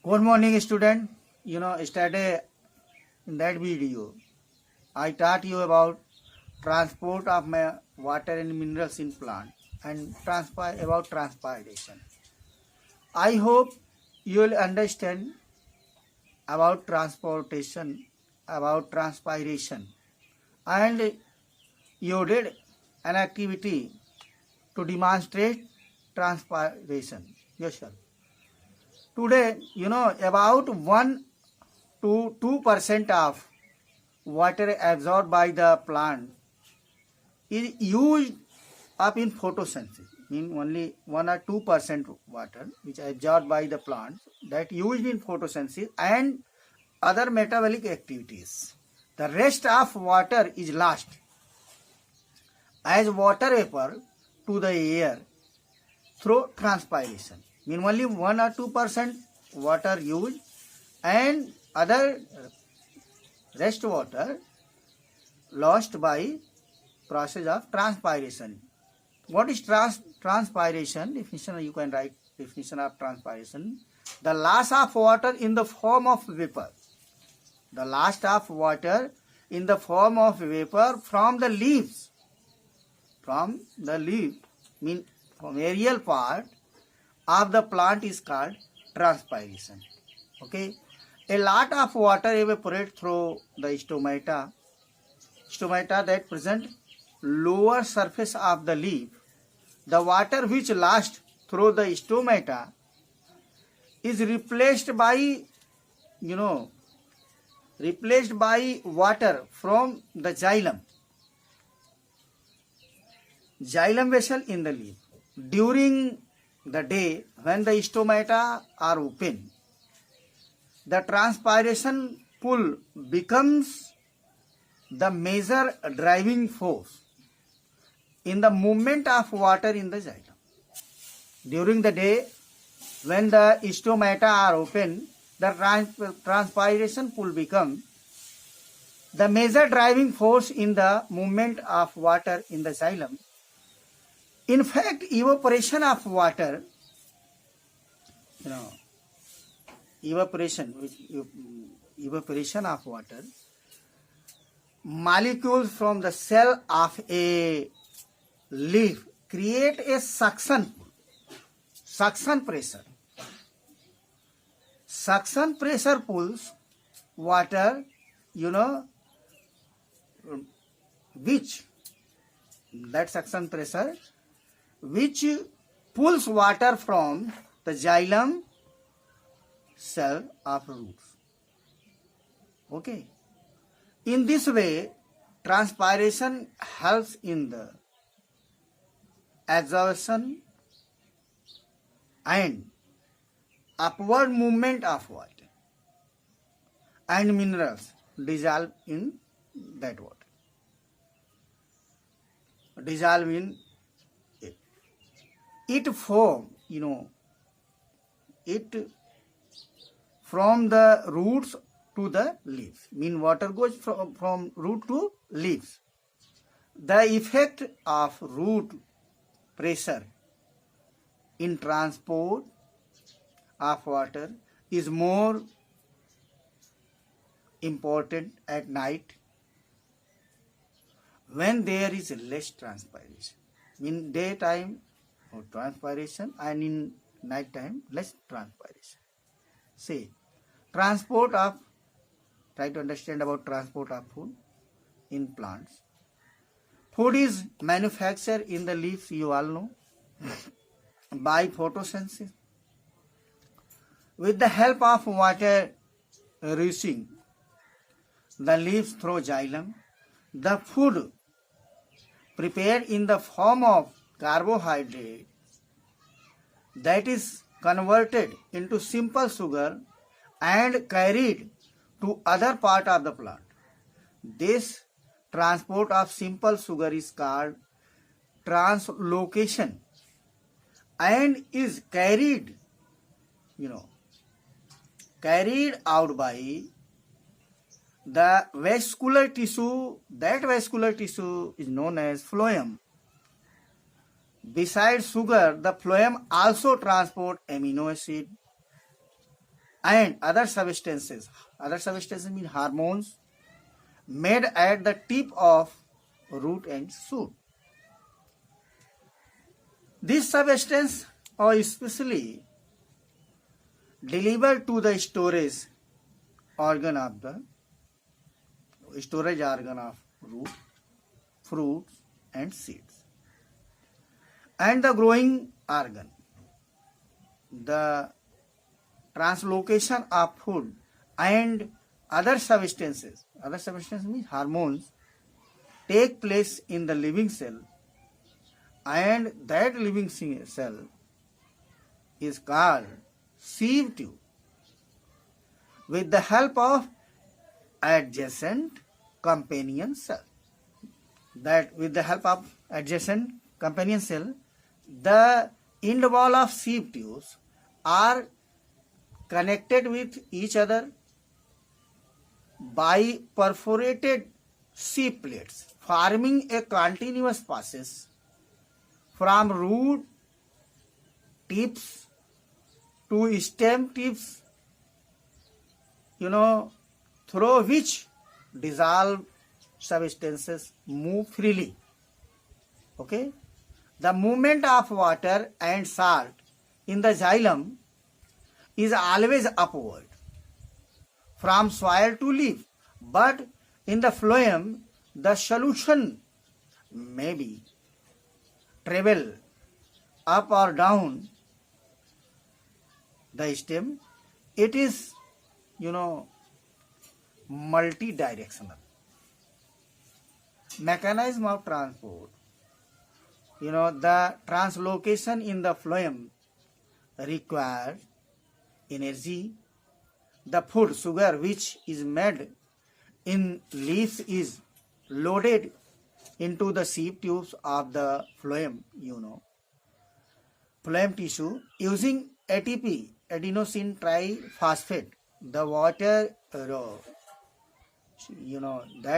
Good morning, student. Yesterday in that video, I taught you about transport of my water and minerals in plant and about transpiration. I hope you will understand about transportation, about transpiration, and you did an activity to demonstrate transpiration yourself. Today, about 1 to 2% of water absorbed by the plant is used up in photosynthesis. Mean only 1 or 2% water which is absorbed by the plant that used in photosynthesis and other metabolic activities. The rest of water is lost as water vapor to the air through transpiration. Mean only 1 or 2% water used and other rest water lost by process of transpiration. What is transpiration? Definition, you can write definition of transpiration. The loss of water in the form of vapor. The loss of water in the form of vapor from the leaves. From the leaf, mean from aerial part of the plant is called transpiration. Okay. A lot of water evaporates through the stomata that present lower surface of the leaf. The water which lasts through the stomata is replaced by water from the xylem vessel in the leaf. During the day when the stomata are open, the transpiration pull becomes the major driving force in the movement of water in the xylem. During the day, when the stomata are open, the transpiration pull becomes the major driving force in the movement of water in the xylem. In fact, evaporation of water, evaporation of water, molecules from the cell of a leaf create a suction pressure. Suction pressure pulls water, which that suction pressure which pulls water from the xylem cell of roots. Okay. In this way, transpiration helps in the absorption and upward movement of water, and minerals dissolve in that water. Dissolve in it. It form, it from the roots to the leaves. Mean water goes from root to leaves. The effect of root pressure in transport of water is more important at night when there is less transpiration. In daytime, more transpiration, and in night time, less transpiration. See, try to understand about transport of food in plants. Food is manufactured in the leaves, you all know, by photosynthesis. With the help of water reaching the leaves through xylem, the food prepared in the form of carbohydrate that is converted into simple sugar and carried to other part of the plant. This transport of simple sugar is called translocation and is carried out by the vascular tissue. That vascular tissue is known as phloem. Besides sugar, the phloem also transport amino acid, and other substances. Other substances mean hormones made at the tip of root and shoot. This substance are especially delivered to the storage organ of root, fruits and seeds, and the growing organ. The translocation of food and other substances means hormones, take place in the living cell, and that living cell is called sieve tube. With the help of adjacent companion cell, the end wall of sieve tubes are connected with each other by perforated sieve plates, forming a continuous passage from root tips to stem tips, through which dissolved substances move freely. Okay? The movement of water and salt in the xylem is always upward from soil to leaf, but in the phloem the solution may be travel up or down the stem. It is multi-directional. Mechanism of transport. The translocation in the phloem requires energy. The food, sugar, which is made in leaves is loaded into the sieve tubes of the phloem, phloem tissue using ATP, adenosine triphosphate. The water, that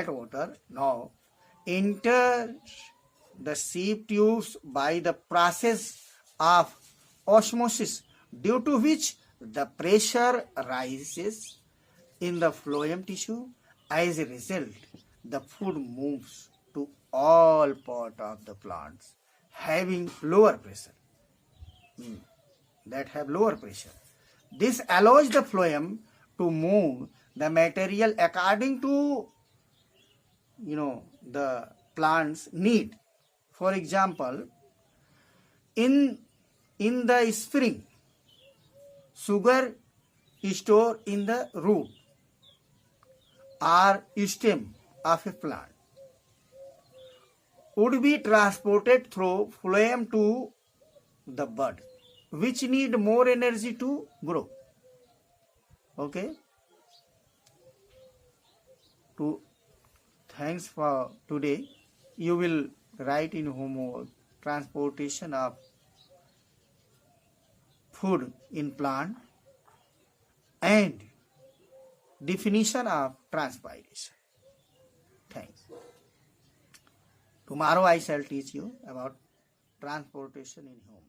water now enters the sieve tubes by the process of osmosis, due to which the pressure rises in the phloem tissue. As a result, the food moves to all parts of the plants having lower pressure, This allows the phloem to move the material according to the plant's need. For example, in the spring, sugar is stored in the root or stem of a plant would be transported through phloem to the bud, which need more energy to grow. Okay? Thanks for today. You will write in homework transportation of food in plant and definition of transpiration. Thanks. Tomorrow I shall teach you about transportation in human.